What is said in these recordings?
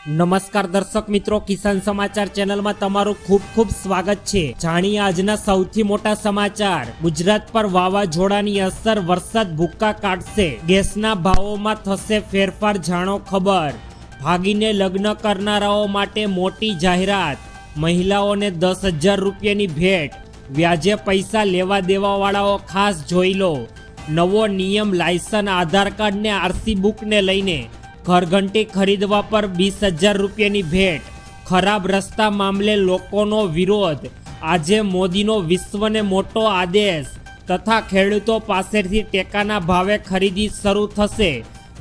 નમસ્કાર દર્શક મિત્રો, કિસાન સમાચાર ચેનલમાં તમારું ખૂબ ખૂબ સ્વાગત છે। જાણીએ આજના સૌથી મોટા સમાચાર। ગુજરાત પર વાવાઝોડાની અસર, વરસાદ ભૂક્કા કાઢશે, ગેસના ભાવોમાં થશે ફેરફાર, જાણો ખબર। ભાગીને લગ્ન કરનારાઓ માટે મોટી જાહેરાત, મહિલાઓને 10,000 રૂપિયાની ભેટ, વ્યાજે પૈસા લેવા દેવાવાળાઓ ખાસ જોઈ લો। નવો નિયમ, લાયસન્સ, આધાર કાર્ડ ને આરસી બુકને લઈને ઘરઘંટી ખરીદવા પર 20,000 રૂપિયાની ભેટ। ખરાબ રસ્તા મામલે લોકોનો વિરોધ, આજે મોદીનો વિશ્વને મોટો આદેશ તથા ખેડૂતો પાસેથી ટેકાના ભાવે ખરીદી શરૂ થશે।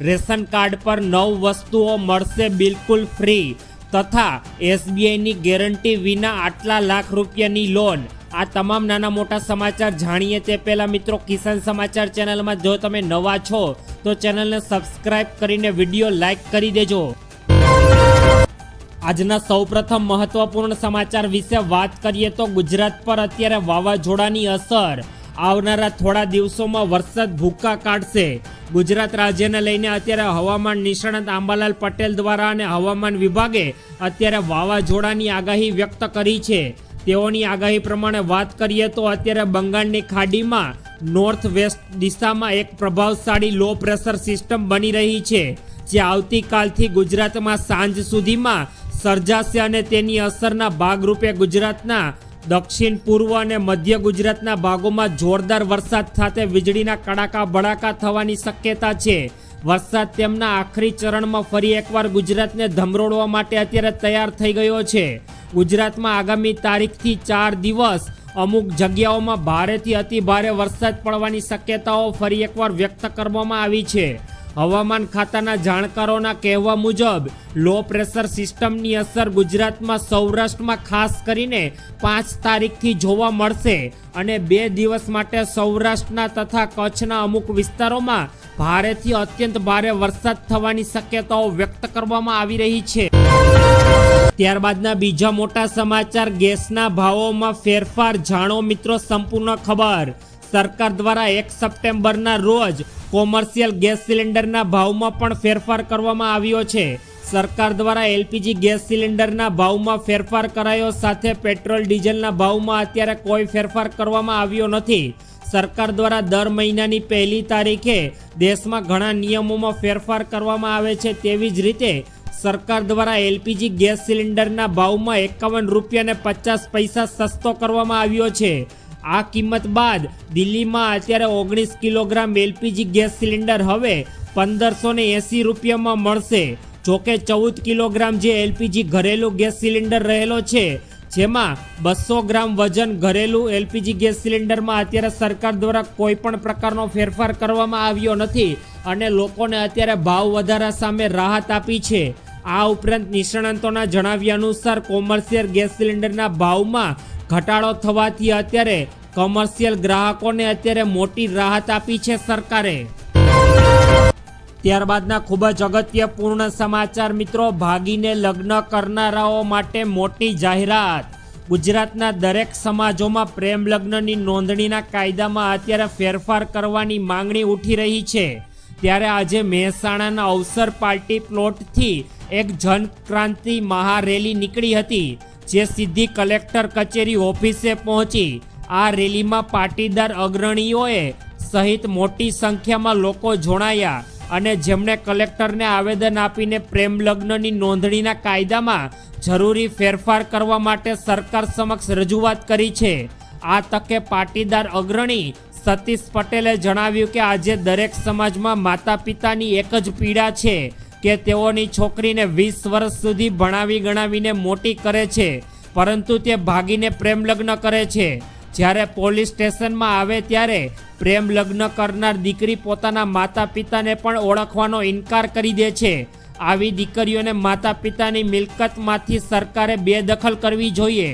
રેશન કાર્ડ પર 9 વસ્તુઓ મળશે બિલકુલ ફ્રી તથા એસબીઆઈની ગેરંટી વિના આટલા લાખ રૂપિયાની લોન। આ તમામ નાના મોટા સમાચાર જાણીએ તે પહેલા મિત્રો, કિસાન સમાચાર ચેનલમાં જો તમે નવા છો તો ચેનલને સબસ્ક્રાઇબ કરીને વિડીયો લાઈક કરી દેજો। આજના સૌપ્રથમ મહત્વપૂર્ણ સમાચાર વિશે વાત કરીએ તો ગુજરાત પર અત્યારે વાવાઝોડાની અસર, આવનારા થોડા દિવસોમાં વરસાદ ભૂક્કા કાઢશે। ગુજરાત રાજ્યને લઈને અત્યારે હવામાન નિષ્ણાત આંબાલાલ પટેલ દ્વારા અને હવામાન વિભાગે અત્યારે વાવાઝોડાની આગાહી વ્યક્ત કરી છે। તેઓની આગાહી પ્રમાણે વાત કરીએ તો અત્યારે બંગાળની ખાડીમાં નોર્થ વેસ્ટ દિશામાં એક પ્રભાવશાળી લો પ્રેશર સિસ્ટમ બની રહી છે, જે આવતીકાલથી ગુજરાતમાં સાંજ સુધીમાં સર્જાશે અને તેની અસરના ભાગરૂપે ગુજરાતના દક્ષિણ પૂર્વ અને મધ્ય ગુજરાતના ભાગોમાં જોરદાર વરસાદ સાથે વીજળીના કડાકા ભડાકા થવાની શક્યતા છે। વરસાદ તેમના આખરી ચરણમાં ફરી એકવાર ગુજરાતને ધમરોડવા માટે અત્યારે તૈયાર થઈ ગયો છે। ગુજરાતમાં આગામી તારીખથી 4 દિવસ અમુક જગ્યાઓમાં ભારેથી અતિ ભારે વરસાદ પડવાની શક્યતાઓ ફરી એકવાર વ્યક્ત કરવામાં આવી છે। હવામાન ખાતાના જાણકારોના કહેવા મુજબ લો પ્રેશર સિસ્ટમની અસર ગુજરાતમાં સૌરાષ્ટ્રમાં ખાસ કરીને 5 તારીખથી જોવા મળશે અને 2 દિવસ માટે સૌરાષ્ટ્રના તથા કચ્છના અમુક વિસ્તારોમાં ભારેથી અત્યંત ભારે વરસાદ થવાની શક્યતાઓ વ્યક્ત કરવામાં આવી રહી છે। ત્યારબાદના બીજા મોટા સમાચાર, ગેસના ભાવોમાં ફેરફાર, જાણો મિત્રો સંપૂર્ણ ખબર। સરકાર દ્વારા 1 સપ્ટેમ્બરના રોજ કોમર્શિયલ ગેસ સિલિન્ડરના ભાવમાં પણ ફેરફાર કરવામાં આવ્યો છે। સરકાર દ્વારા એલપીજી ગેસ સિલિન્ડરના ભાવમાં ફેરફાર કરાયો, સાથે પેટ્રોલ ડીઝલના ભાવમાં અત્યારે કોઈ ફેરફાર કરવામાં આવ્યો નથી। સરકાર દ્વારા દર મહિનાની 1લી તારીખે દેશમાં ઘણા નિયમોમાં ફેરફાર કરવામાં આવે છે। તેવી જ રીતે સરકાર દ્વારા એલપીજી ગેસ સિલિન્ડરના ભાવમાં 51 રૂપિયા અને 50 પૈસા સસ્તો કરવામાં આવ્યો છે। આ કિંમત બાદ દિલ્હીમાં અત્યારે 19 કિલોગ્રામ એલપીજી ગેસ સિલિન્ડર હવે 1580 રૂપિયામાં મળશે। જોકે 14 કિલોગ્રામ જે એલપીજી ઘરેલું ગેસ સિલિન્ડર રહેલો છે, જેમાં 200 ગ્રામ વજન ઘરેલું એલપીજી ગેસ સિલિન્ડરમાં અત્યારે સરકાર દ્વારા કોઈ પણ પ્રકારનો ફેરફાર કરવામાં આવ્યો નથી અને લોકોને અત્યારે ભાવ વધારા સામે રાહત આપી છે। આ ઉપરાંત નિષ્ણાંતોના જણાવ્યા અનુસાર કોમર્શિયલ ગેસ સિલિન્ડરના ભાવમાં ઘટાડો થવાથી અત્યારે કોમર્શિયલ ગ્રાહકોને અત્યારે મોટી રાહત આપી છે સરકારે। ત્યારબાદના ખૂબ જ અગત્યપૂર્ણ સમાચાર મિત્રો, ભાગીને લગ્ન કરનારાઓ માટે મોટી જાહેરાત। ગુજરાતના દરેક સમાજોમાં પ્રેમ લગ્નની નોંધણીના કાયદામાં અત્યારે ફેરફાર કરવાની માંગણી ઉઠી રહી છે। ત્યારે આજે મહેસાણાના અવસર પાર્ટી પ્લોટથી એક જનક્રાંતિ મહારેલી નીકળી હતી, જે સીધી કલેક્ટર કચેરી ઓફિસે પહોંચી। આ રેલીમાં પાટીદાર અગ્રણીઓએ સહિત મોટી સંખ્યામાં લોકો જોડાયા અને જેમણે કલેક્ટરને આવેદન આપીને પ્રેમ લગ્નની નોંધણીના કાયદામાં જરૂરી ફેરફાર કરવા માટે સરકાર સમક્ષ રજૂઆત કરી છે। આ તકે પાટીદાર અગ્રણી સતીશ પટેલે જણાવ્યું કે આજે દરેક સમાજમાં માતા પિતાની એક જ પીડા છે કે તેઓની છોકરીને 20 વર્ષ સુધી ભણાવી ગણાવીને મોટી કરે છે, પરંતુ તે ભાગીને પ્રેમ લગ્ન કરે છે। જ્યારે પોલીસ સ્ટેશનમાં આવે ત્યારે પ્રેમ લગ્ન કરનાર દીકરી પોતાના માતા પિતાને પણ ઓળખવાનો ઇનકાર કરી દે છે। આવી દીકરીઓને માતા પિતાની મિલકતમાંથી સરકારે બેદખલ કરવી જોઈએ।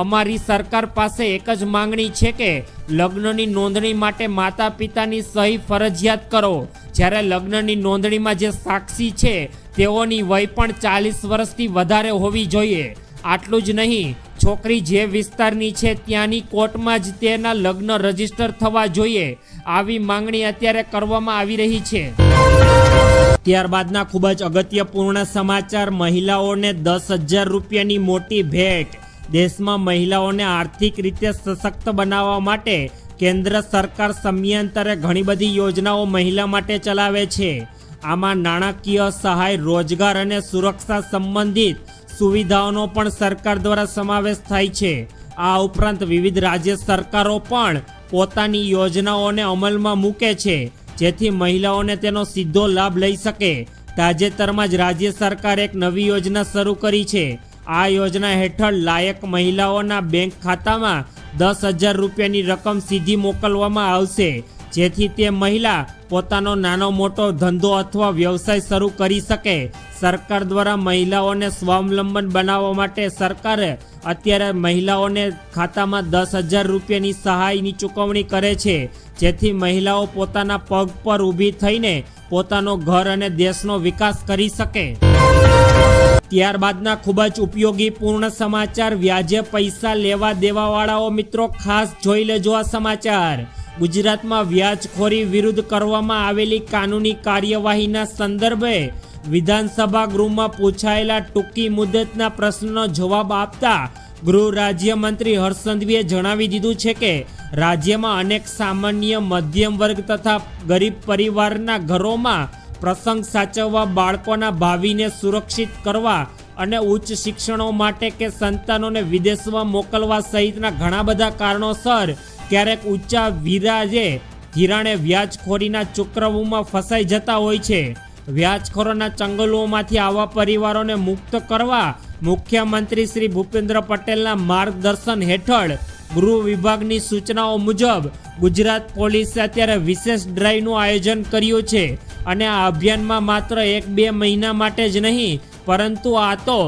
અમારી સરકાર પાસે એક જ માંગણી છે કે લગ્નની નોંધણી માટે માતા પિતાની સહી ફરજિયાત કરો। જ્યારે લગ્નની નોંધણીમાં જે સાક્ષી છે તેઓની વય પણ 40 વર્ષથી વધારે હોવી જોઈએ। આટલું જ નહીં, છોકરી જે વિસ્તારની છે ત્યાંની કોર્ટમાં જ તેના લગ્ન રજીસ્ટર થવા જોઈએ। આવી માંગણી અત્યારે કરવામાં આવી રહી છે। ત્યારબાદના ખૂબ જ અગત્યપૂર્ણ સમાચાર, મહિલાઓને 10,000 રૂપિયાની મોટી ભેટ. દેશમાં મહિલાઓને આર્થિક રીતે સશક્ત બનાવવા માટે કેન્દ્ર સરકાર સમયાંતરે ઘણી બધી યોજનાઓ મહિલા માટે ચલાવે છે. આમાં નાણાકીય સહાય, રોજગાર અને સુરક્ષા સંબંધિત સુવિધાઓનો પણ સરકાર દ્વારા સમાવેશ થાય છે. આ ઉપરાંત વિવિધ રાજ્ય સરકારો પણ પોતાની યોજનાઓને અમલમાં મૂકે છે, જેથી મહિલાઓને તેનો સીધો લાભ લઈ શકે. તાજેતરમાં જ રાજ્ય સરકારે એક નવી યોજના શરૂ કરી છે. આ યોજના હેઠળ લાયક મહિલાઓના બેંક ખાતામાં 10,000 રૂપિયાની રકમ સીધી મોકલવામાં આવશે, જેથી તે મહિલા પોતાનો નાનો મોટો ધંધો અથવા વ્યવસાય શરૂ કરી શકે. સરકાર દ્વારા મહિલાઓને સ્વાવલંબન બનાવવા માટે સરકારે અત્યારે મહિલાઓને ખાતામાં 10,000 રૂપિયાની સહાયની ચૂકવણી કરે છે, જેથી મહિલાઓ પોતાના પગ પર ઊભી થઈને પોતાનો ઘર અને દેશનો વિકાસ કરી શકે. ત્યારબાદના ખૂબ જ ઉપયોગી પૂર્ણ સમાચાર, વ્યાજે પૈસા લેવા દેવાવાળાઓ મિત્રો ખાસ જોઈ લેજો આ સમાચાર. ગુજરાતમાં વ્યાજખોરી વિરુદ્ધ કરવામાં આવેલી કાનૂની કાર્યવાહીના સંદર્ભે વિધાનસભા ગૃહમાં પૂછાયેલા ટૂંકી મુદતના પ્રશ્નનો જવાબ આપતા ગૃહ રાજ્યમંત્રી હર્ષ સંઘવીએ જણાવી દીધું છે કે રાજ્યમાં અનેક સામાન્ય, મધ્યમ વર્ગ તથા ગરીબ પરિવારના ઘરોમાં પ્રસંગ સાચવવા, બાળકોના ભાવિને સુરક્ષિત કરવા અને ઉચ્ચ શિક્ષણો માટે કે સંતાનોને વિદેશમાં મોકલવા સહિતના ઘણા બધા કારણોસર ક્યારેક ઊંચા ધિરાણે વ્યાજખોરીના ચક્રવ્યૂહમાં ફસાઈ જતા હોય છે. વ્યાજખોરોના ચંગલોમાંથી આવા પરિવારોને મુક્ત કરવા મુખ્યમંત્રી શ્રી ભૂપેન્દ્ર પટેલના માર્ગદર્શન હેઠળ ગૃહ વિભાગની સૂચનાઓ મુજબ ગુજરાત પોલીસે અત્યારે વિશેષ ડ્રાઈવનું આયોજન કર્યું છે. અને આ અભિયાનમાં માત્ર 1-2 મહિના માટે જ નહીં, પરંતુ આ તો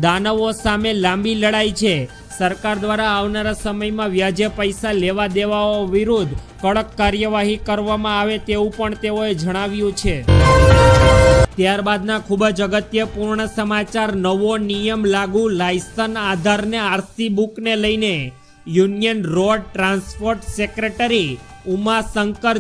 દાનવો સામે લાંબી લડાઈ છે. સરકાર દ્વારા આવનારા સમયમાં વ્યાજે પૈસા લેવા દેવાઓ વિરુદ્ધ કડક કાર્યવાહી કરવામાં આવે તેવું પણ તેઓએ જણાવ્યું છે. ત્યારબાદના ખૂબ જ અગત્યપૂર્ણ સમાચાર, નવો નિયમ લાગુ, લાયસન્સ, આધારને આરસી બુકને લઈને union road transport secretary Umashankar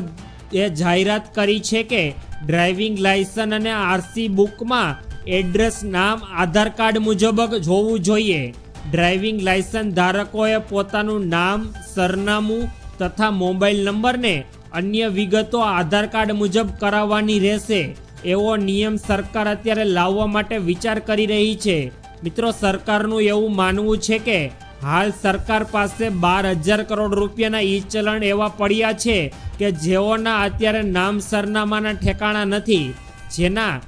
એ જાહેરાત કરી છે કે ડ્રાઇવિંગ લાયસન્સ અને આરસી બુકમાં એડ્રેસ, નામ આધાર કાર્ડ મુજબ જ હોવું જોઈએ. ડ્રાઇવિંગ લાયસન્સ ધારકોએ પોતાનું નામ, સરનામું તથા મોબાઈલ નંબરને અન્ય વિગતો આધાર કાર્ડ મુજબ કરાવવાની રહેશે. એવો નિયમ સરકાર અત્યારે લાવવા માટે વિચાર કરી રહી છે. મિત્રો, સરકારનું એવું માનવું છે કે હાલ સરકાર પાસે 12,000 કરોડ રૂપિયાના ઈ ચલણ એવા પડ્યા છે કે જેઓના અત્યારે નામ, સરનામાના ઠેકાણા નથી, જેના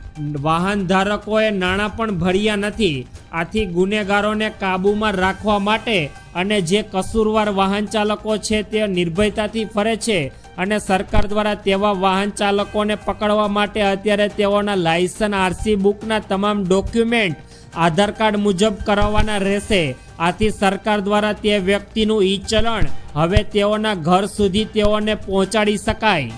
વાહન ધારકોએ નાણાં પણ ભર્યા નથી. આથી ગુનેગારોને કાબૂમાં રાખવા માટે અને જે કસૂરવાર વાહન ચાલકો છે તે નિર્ભયતાથી ફરે છે અને સરકાર દ્વારા તેવા વાહન ચાલકોને પકડવા માટે અત્યારે તેઓના લાયસન્સ, આરસી બુકના તમામ ડોક્યુમેન્ટ આધાર કાર્ડ મુજબ કરાવવાના રહેશે. આથી સરકાર દ્વારા તે વ્યક્તિનું ઈ ચલણ હવે તેઓના ઘર સુધી તેઓને પહોંચાડી શકાય.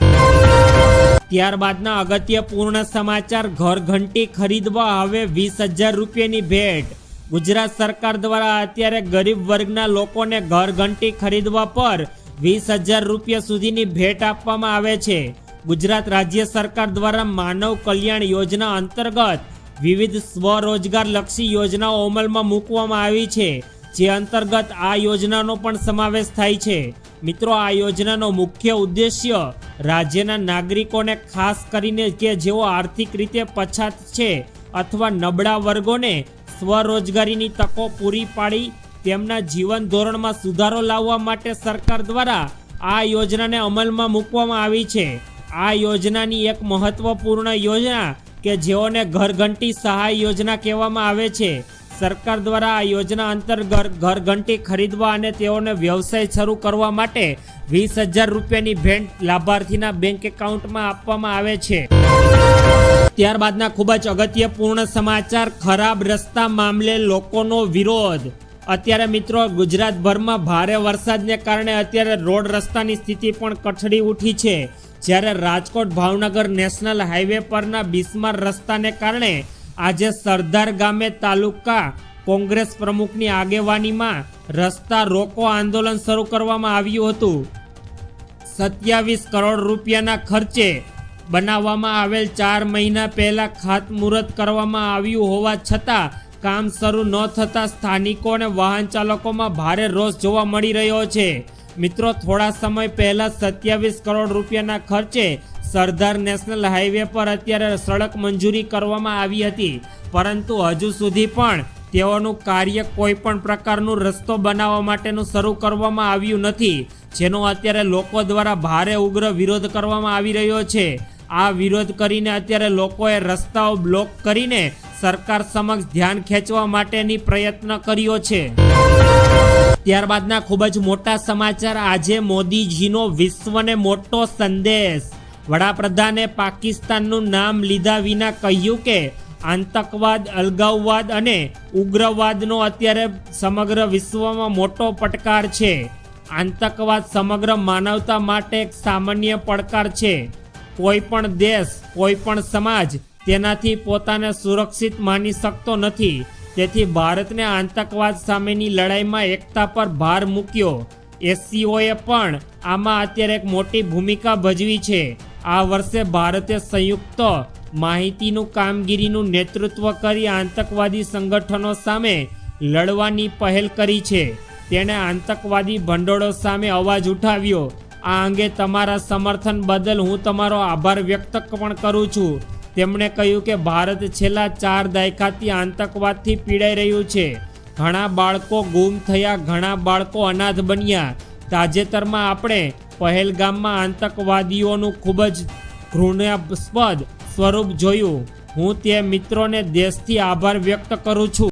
ત્યારબાદના અગત્યપૂર્ણ સમાચાર, ઘરઘંટી ખરીદવા હવે 20,000 રૂપિયાની ભેટ. ગુજરાત સરકાર દ્વારા અત્યારે ગરીબ વર્ગના લોકોને ઘરઘંટી ખરીદવા પર 20,000 રૂપિયા સુધીની ભેટ આપવામાં આવે છે. ગુજરાત રાજ્ય સરકાર દ્વારા માનવ કલ્યાણ યોજના અંતર્ગત વિવિધ સ્વરોજગાર લક્ષી યોજનાઓ અમલમાં મૂકવામાં આવી છે, જે અંતર્ગત આ યોજનાનો પણ સમાવેશ થાય છે. મિત્રો, આ યોજનાનો મુખ્ય ઉદ્દેશ્ય રાજ્યના નાગરિકોને, ખાસ કરીને કે જેઓ આર્થિક રીતે પછાત છે અથવા નબળા વર્ગોને સ્વરોજગારીની તકો પૂરી પાડી તેમના જીવન ધોરણમાં સુધારો લાવવા માટે સરકાર દ્વારા આ યોજનાને અમલમાં મૂકવામાં આવી છે. આ યોજનાની એક મહત્વપૂર્ણ યોજના કે જેઓને ઘરઘંટી સહાય યોજના કહેવામાં આવે છે. સરકાર દ્વારા આ યોજના અંતર્ગત ઘરઘંટી ખરીદવા અને તેઓને વ્યવસાય શરૂ કરવા માટે 20,000 રૂપિયાની ભેટ લાભાર્થીના બેંક એકાઉન્ટમાં આપવામાં આવે છે. ત્યારબાદના ખૂબ જ અગત્યપૂર્ણ સમાચાર, ખરાબ રસ્તા મામલે લોકોનો વિરોધ. અત્યારે મિત્રો, ગુજરાતભરમાં ભારે વરસાદને કારણે અત્યારે રોડ રસ્તાની સ્થિતિ પણ કથળી ઉઠી છે. જ્યારે રાજકોટ ભાવનગર નેશનલ હાઈવે પરના બિસ્માર રસ્તાને કારણે આજે સરદાર ગામે તાલુકા કોંગ્રેસ પ્રમુખની આગેવાનીમાં રસ્તા રોકો આંદોલન શરૂ કરવામાં આવ્યું હતું. 27 કરોડ રૂપિયાના ખર્ચે બનાવવામાં આવેલ 4 મહિના પહેલા ખાતમુહૂર્ત કરવામાં આવ્યું હોવા છતાં કામ શરૂ ન થતાં સ્થાનિકો અને વાહન ચાલકોમાં ભારે રોષ જોવા મળી રહ્યો છે. મિત્રો, થોડા સમય પહેલા 27 કરોડ રૂપિયાના ખર્ચે સરદાર નેશનલ હાઈવે પર અત્યારે સડક મંજૂરી કરવામાં આવી હતી, પરંતુ હજુ સુધી પણ તેઓનું કાર્ય કોઈ પણ પ્રકારનું રસ્તો બનાવવા માટેનું શરૂ કરવામાં આવ્યું નથી, જેનો અત્યારે લોકો દ્વારા ભારે ઉગ્ર વિરોધ કરવામાં આવી રહ્યો છે. આ વિરોધ કરીને અત્યારે લોકોએ રસ્તાઓ બ્લોક કરીને સરકાર સમક્ષ ધ્યાન ખેંચવા માટેની પ્રયત્ન કર્યો છે. ત્યારબાદના ખૂબ જ મોટા સમાચાર. આજે મોદીજીનો વિશ્વને મોટો સંદેશ. વડાપ્રધાને પાકિસ્તાનનું નામ લીધા વિના કહ્યું કે આતંકવાદ, અલગાવવાદ અને ઉગ્રવાદનો અત્યારે સમગ્ર વિશ્વમાં મોટો પડકાર છે. આતંકવાદ સમગ્ર માનવતા માટે એક સામાન્ય પડકાર છે. કોઈ પણ દેશ, કોઈ પણ સમાજ તેનાથી પોતાને સુરક્ષિત માની શકતો નથી. તેથી ભારતને આતંકવાદ સામેની લડાઈમાં એકતા પર ભાર મૂક્યો. એસસીઓએ પણ આમાં અત્યારે એક મોટી ભૂમિકા ભજવી છે. આ વર્ષે ભારતે સંયુક્ત માહિતીનું કામગીરીનું નેતૃત્વ કરી આતંકવાદી સંગઠનો સામે લડવાની પહેલ કરી છે. તેણે આતંકવાદી ભંડોળો સામે અવાજ ઉઠાવ્યો. આ અંગે તમારા સમર્થન બદલ હું તમારો આભાર વ્યક્ત પણ કરું છું. તેમણે કહ્યું કે ભારત છેલ્લા 4 દાયકાથી આતંકવાદથી પીડાઈ રહ્યું છે. ઘણા બાળકો ગુમ થયા, ઘણા બાળકો અનાથ બન્યા. તાજેતરમાં આપણે પહેલગામમાં આતંકવાદીઓનું ખૂબ જ ઘૃણાસ્પદ સ્વરૂપ જોયું. હું તે મિત્રોને દેશથી આભાર વ્યક્ત કરું છું.